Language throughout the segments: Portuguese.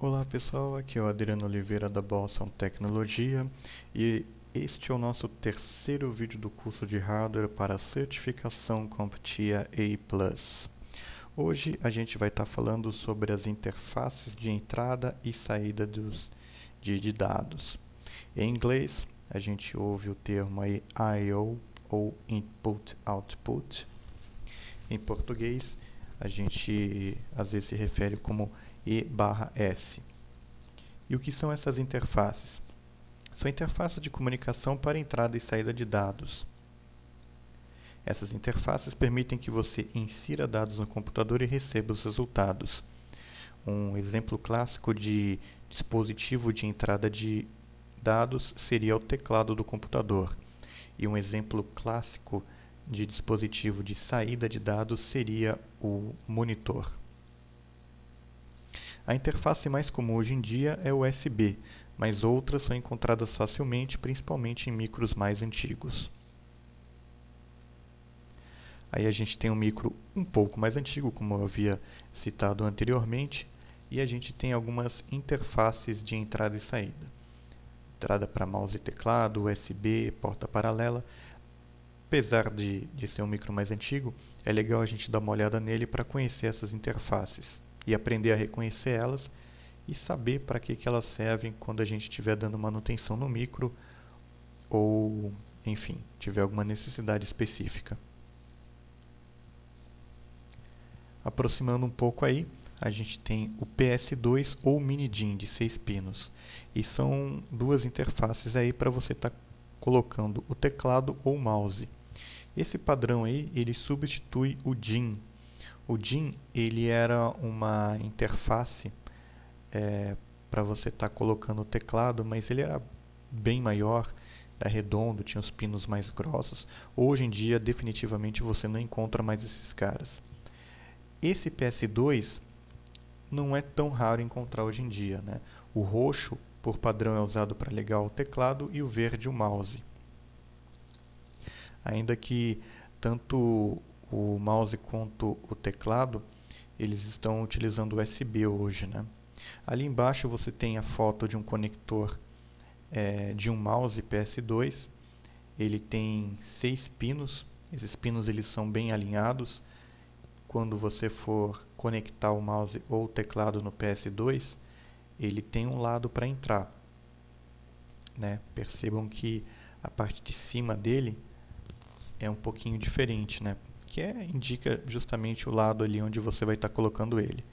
Olá pessoal, aqui é o Adriano Oliveira da Boston Tecnologia e este é o nosso terceiro vídeo do curso de hardware para a certificação CompTIA A+. Hoje a gente vai estar falando sobre as interfaces de entrada e saída de dados. Em inglês, a gente ouve o termo aí I/O ou Input Output. Em português, a gente às vezes se refere como E/S. E o que são essas interfaces? São interfaces de comunicação para entrada e saída de dados. Essas interfaces permitem que você insira dados no computador e receba os resultados. Um exemplo clássico de dispositivo de entrada de dados seria o teclado do computador. E um exemplo clássico de dispositivo de saída de dados seria o monitor. A interface mais comum hoje em dia é o USB, mas outras são encontradas facilmente, principalmente em micros mais antigos. Aí a gente tem um micro um pouco mais antigo, como eu havia citado anteriormente, e a gente tem algumas interfaces de entrada e saída. Entrada para mouse e teclado, USB, porta paralela. Apesar de ser um micro mais antigo, é legal a gente dar uma olhada nele para conhecer essas interfaces e aprender a reconhecer elas e saber para que elas servem quando a gente estiver dando manutenção no micro ou, enfim, tiver alguma necessidade específica. Aproximando um pouco aí, a gente tem o PS2 ou Mini DIN de 6 pinos. E são duas interfaces aí para você estar colocando o teclado ou o mouse. Esse padrão aí, ele substitui o DIN. O DIN, ele era uma interface para você estar colocando o teclado, mas ele era bem maior, era redondo, tinha os pinos mais grossos. Hoje em dia, definitivamente, você não encontra mais esses caras. Esse PS2 não é tão raro encontrar hoje em dia, né? O roxo, por padrão, é usado para ligar o teclado e o verde o mouse. Ainda que tanto o mouse quanto o teclado, eles estão utilizando USB hoje, né? Ali embaixo você tem a foto de um conector de um mouse PS2. Ele tem 6 pinos. Esses pinos eles são bem alinhados. Quando você for conectar o mouse ou o teclado no PS2, ele tem um lado para entrar, né? Percebam que a parte de cima dele é um pouquinho diferente, né? Indica justamente o lado ali onde você vai estar colocando ele.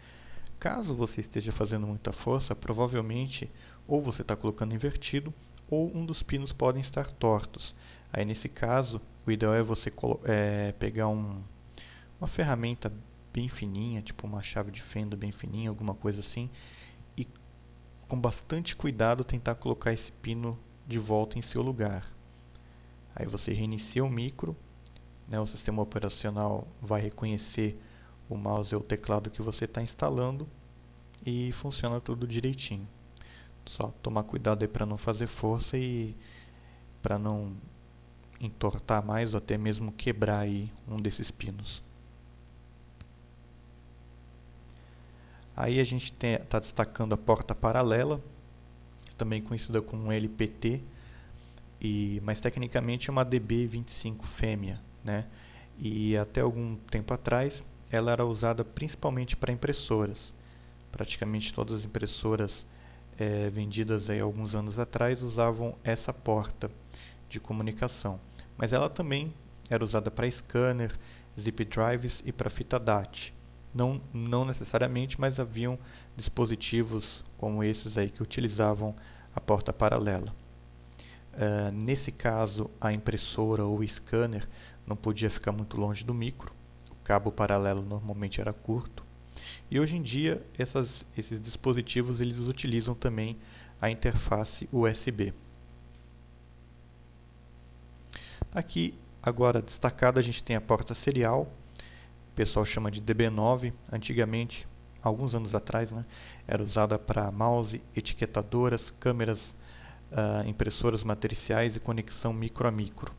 Caso você esteja fazendo muita força, provavelmente ou você está colocando invertido ou um dos pinos podem estar tortos. Aí nesse caso, o ideal é você pegar uma ferramenta bem fininha, tipo uma chave de fenda bem fininha, alguma coisa assim, e com bastante cuidado tentar colocar esse pino de volta em seu lugar. Aí você reinicia o micro, né, o sistema operacional vai reconhecer o mouse ou o teclado que você está instalando e funciona tudo direitinho. Só tomar cuidado aí para não fazer força e para não entortar mais ou até mesmo quebrar aí um desses pinos. Aí a gente está destacando a porta paralela, também conhecida como LPT, mas tecnicamente é uma DB25 fêmea, né? E até algum tempo atrás ela era usada principalmente para impressoras. Praticamente todas as impressoras vendidas aí alguns anos atrás usavam essa porta de comunicação. Mas ela também era usada para scanner, zip drives e para fita DAT. Não necessariamente, mas haviam dispositivos como esses aí que utilizavam a porta paralela. Nesse caso, a impressora ou scanner não podia ficar muito longe do micro. O cabo paralelo normalmente era curto. E hoje em dia, esses dispositivos eles utilizam também a interface USB. Aqui, agora destacado, a gente tem a porta serial. O pessoal chama de DB9. Antigamente, alguns anos atrás, né, era usada para mouse, etiquetadoras, câmeras, impressoras matriciais e conexão micro a micro.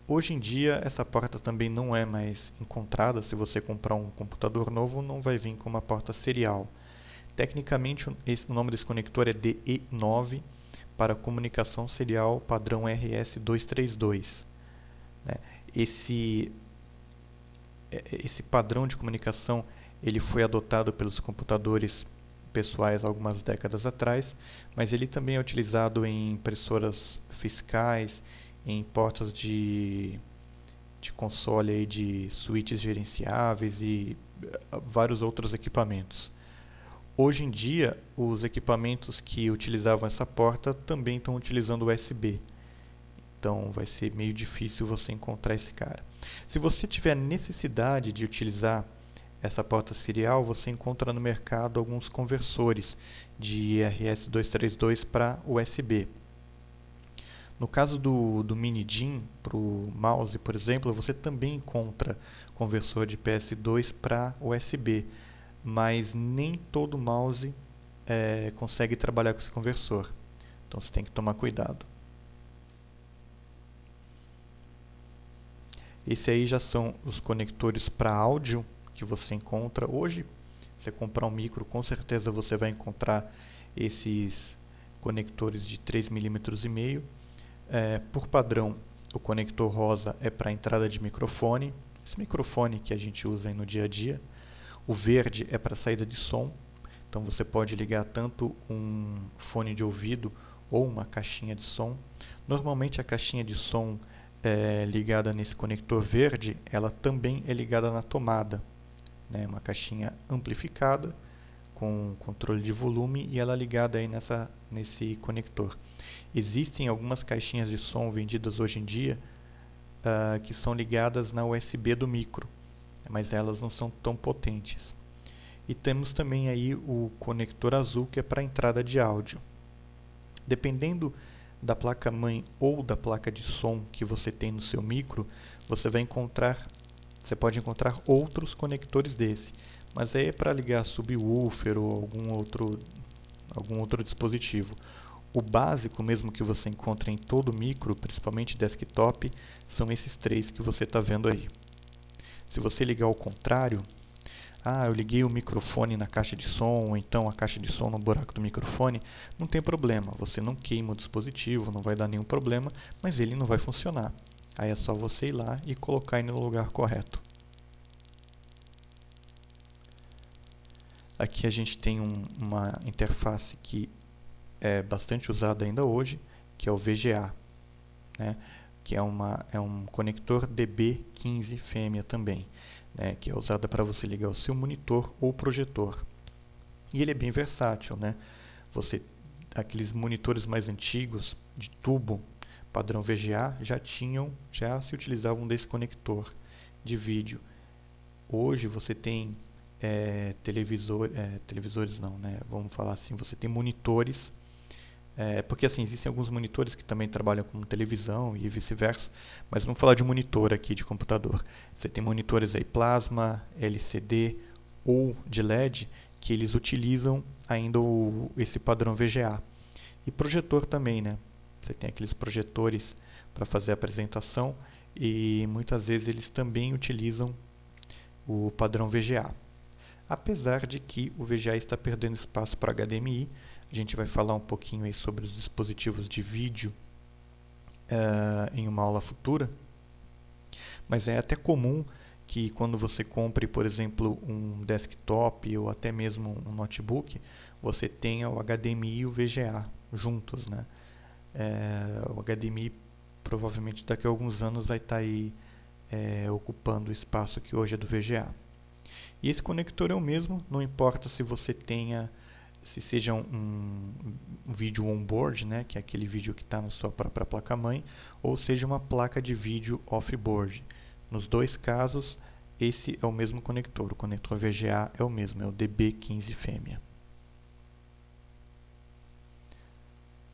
Hoje em dia, essa porta também não é mais encontrada. Se você comprar um computador novo, não vai vir com uma porta serial. Tecnicamente, o nome desse conector é DE9 para comunicação serial padrão RS232. Né? Esse padrão de comunicação ele foi adotado pelos computadores pessoais algumas décadas atrás, mas ele também é utilizado em impressoras fiscais, em portas de console aí de switches gerenciáveis e vários outros equipamentos. Hoje em dia, os equipamentos que utilizavam essa porta também estão utilizando USB. Então vai ser meio difícil você encontrar esse cara. Se você tiver necessidade de utilizar essa porta serial, você encontra no mercado alguns conversores de RS232 para USB. No caso do Mini DIN, para o mouse, por exemplo, você também encontra conversor de PS2 para USB, mas nem todo mouse consegue trabalhar com esse conversor. Então você tem que tomar cuidado. Esse aí já são os conectores para áudio que você encontra. Hoje, se você comprar um micro, com certeza você vai encontrar esses conectores de 3,5 mm. Por padrão, o conector rosa é para entrada de microfone, esse microfone que a gente usa aí no dia a dia. O verde é para saída de som, então você pode ligar tanto um fone de ouvido ou uma caixinha de som. Normalmente a caixinha de som ligada nesse conector verde, ela também é ligada na tomada, né? Uma caixinha amplificada com controle de volume e ela é ligada aí nesse conector. Existem algumas caixinhas de som vendidas hoje em dia que são ligadas na USB do micro, mas elas não são tão potentes. E temos também aí o conector azul, que é para entrada de áudio. Dependendo da placa-mãe ou da placa de som que você tem no seu micro, você pode encontrar outros conectores desse, mas aí é para ligar subwoofer ou algum outro dispositivo. O básico mesmo que você encontra em todo micro, principalmente desktop, são esses três que você está vendo aí. Se você ligar ao contrário, eu liguei o microfone na caixa de som, ou então a caixa de som no buraco do microfone, não tem problema, você não queima o dispositivo, não vai dar nenhum problema, mas ele não vai funcionar. Aí é só você ir lá e colocar ele no lugar correto. Aqui a gente tem uma interface que é bastante usada ainda hoje, que é o VGA, né? Que é um conector DB15 fêmea também, né? Que é usada para você ligar o seu monitor ou projetor. E ele é bem versátil, né? Aqueles monitores mais antigos de tubo padrão VGA já se utilizavam desse conector de vídeo. Hoje você tem televisores não, né? Vamos falar assim, você tem monitores, porque assim, existem alguns monitores que também trabalham com televisão e vice-versa, mas vamos falar de monitor aqui de computador. Você tem monitores aí plasma, LCD ou de LED que eles utilizam ainda esse padrão VGA. E projetor também, né? Você tem aqueles projetores para fazer a apresentação e muitas vezes eles também utilizam o padrão VGA. Apesar de que o VGA está perdendo espaço para HDMI, a gente vai falar um pouquinho aí sobre os dispositivos de vídeo em uma aula futura, mas é até comum que quando você compre, por exemplo, um desktop ou até mesmo um notebook, você tenha o HDMI e o VGA juntos, né? O HDMI provavelmente daqui a alguns anos vai estar aí ocupando o espaço que hoje é do VGA. E esse conector é o mesmo, não importa se você seja um vídeo on-board, né, que é aquele vídeo que está na sua própria placa-mãe, ou seja uma placa de vídeo off-board. Nos dois casos, esse é o mesmo conector, o conector VGA é o mesmo, é o DB15 fêmea.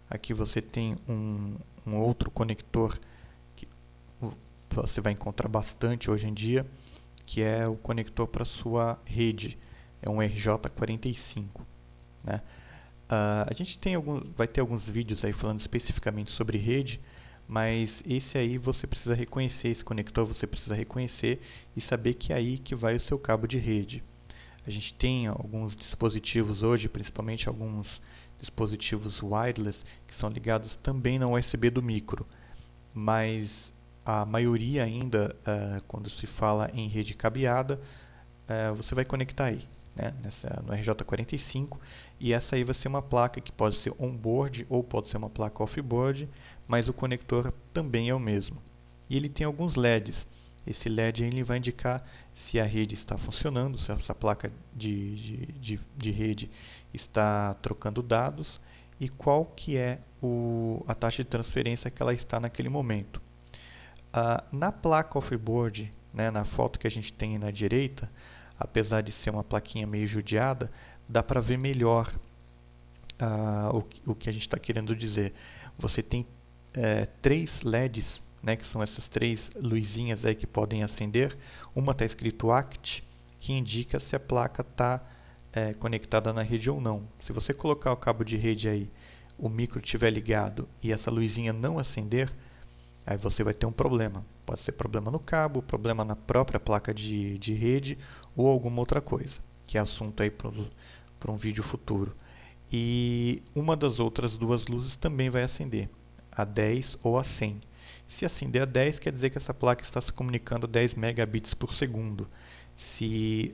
Aqui você tem um outro conector que você vai encontrar bastante hoje em dia, que é o conector para sua rede, é um RJ45. Né? A gente vai ter alguns vídeos aí falando especificamente sobre rede, mas esse aí você precisa reconhecer, esse conector você precisa reconhecer e saber que é aí que vai o seu cabo de rede. A gente tem alguns dispositivos hoje, principalmente alguns dispositivos wireless, que são ligados também na USB do micro, mas a maioria ainda, quando se fala em rede cabeada, você vai conectar aí, né, no RJ45, e essa aí vai ser uma placa que pode ser on-board ou pode ser uma placa off-board, mas o conector também é o mesmo. E ele tem alguns LEDs. Esse LED aí ele vai indicar se a rede está funcionando, se essa placa de rede está trocando dados e qual que é a taxa de transferência que ela está naquele momento. Na placa off-board, né, na foto que a gente tem na direita, apesar de ser uma plaquinha meio judiada, dá para ver melhor o que a gente está querendo dizer. Você tem 3 LEDs, né, que são essas 3 luzinhas aí que podem acender. Uma está escrito ACT, que indica se a placa está conectada na rede ou não. Se você colocar o cabo de rede aí, o micro estiver ligado e essa luzinha não acender, aí você vai ter um problema. Pode ser problema no cabo, problema na própria placa de rede ou alguma outra coisa, que é assunto aí para um vídeo futuro. E uma das outras 2 luzes também vai acender, a 10 ou a 100. Se acender a 10, quer dizer que essa placa está se comunicando a 10 megabits por segundo. Se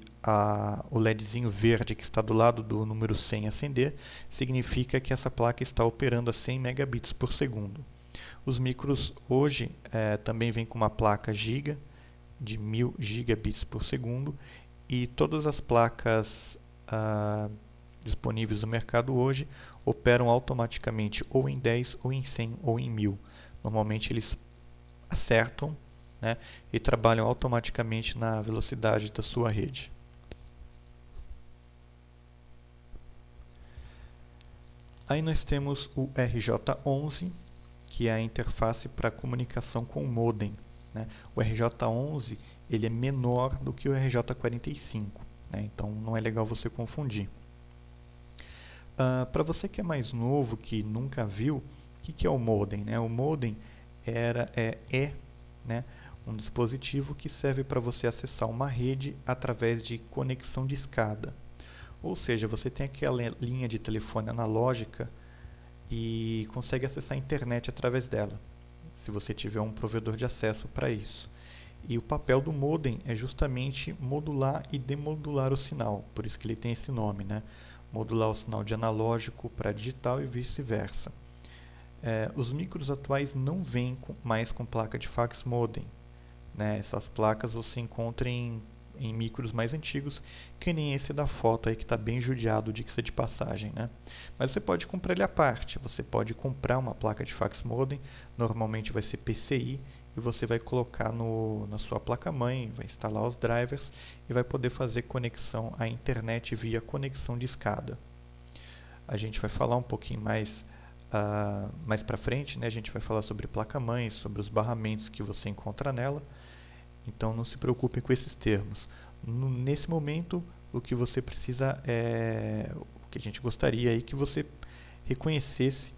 o LEDzinho verde que está do lado do número 100 acender, significa que essa placa está operando a 100 megabits por segundo. Os micros hoje também vêm com uma placa Giga, de 1000 gigabits por segundo, e todas as placas disponíveis no mercado hoje operam automaticamente ou em 10, ou em 100, ou em 1000. Normalmente eles acertam, né, e trabalham automaticamente na velocidade da sua rede. Aí nós temos o RJ11, que é a interface para comunicação com o modem, né? O RJ11 ele é menor do que o RJ45, né? Então não é legal você confundir. Para você que é mais novo, que nunca viu, o que é o modem, né? O modem né, um dispositivo que serve para você acessar uma rede através de conexão de escada. Ou seja, você tem aquela linha de telefone analógica e consegue acessar a internet através dela, se você tiver um provedor de acesso para isso. E o papel do modem é justamente modular e demodular o sinal, por isso que ele tem esse nome, né? Modular o sinal de analógico para digital e vice-versa. Os micros atuais não vêm mais com placa de fax modem, né? Essas placas você encontra em micros mais antigos, que nem esse da foto aí que está bem judiado, diga-se de passagem, né? Mas você pode comprar ele à parte. Você pode comprar uma placa de fax modem, normalmente vai ser PCI, e você vai colocar na sua placa-mãe, vai instalar os drivers e vai poder fazer conexão à internet via conexão de escada. A gente vai falar um pouquinho mais para frente, né? A gente vai falar sobre placa-mãe, sobre os barramentos que você encontra nela. Então não se preocupe com esses termos. Nesse momento, o que você precisa o que a gente gostaria aí que você reconhecesse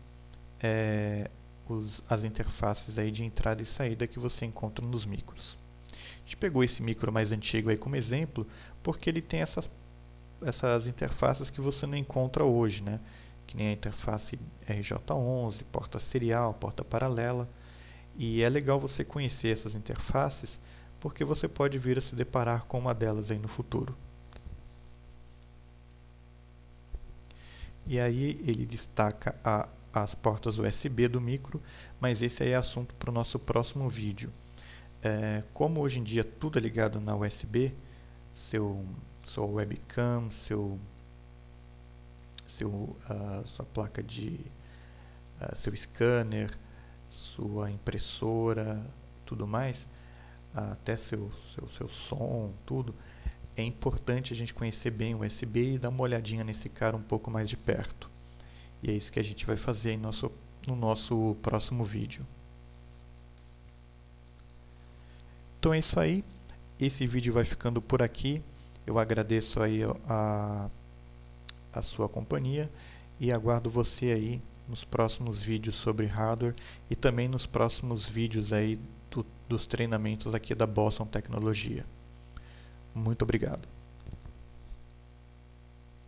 as interfaces aí de entrada e saída que você encontra nos micros. A gente pegou esse micro mais antigo aí como exemplo, porque ele tem essas interfaces que você não encontra hoje, né? Que nem a interface RJ11, porta serial, porta paralela. E é legal você conhecer essas interfaces, porque você pode vir a se deparar com uma delas aí no futuro. E aí ele destaca as portas USB do micro, mas esse aí é assunto para o nosso próximo vídeo. Como hoje em dia tudo é ligado na USB, sua webcam, sua placa seu scanner, sua impressora, tudo mais, até seu som, tudo, é importante a gente conhecer bem o USB e dar uma olhadinha nesse cara um pouco mais de perto. E é isso que a gente vai fazer no nosso próximo vídeo. Então é isso aí. Esse vídeo vai ficando por aqui. Eu agradeço aí a sua companhia e aguardo você aí nos próximos vídeos sobre hardware e também nos próximos vídeos aí dos treinamentos aqui da Boston Tecnologia. Muito obrigado.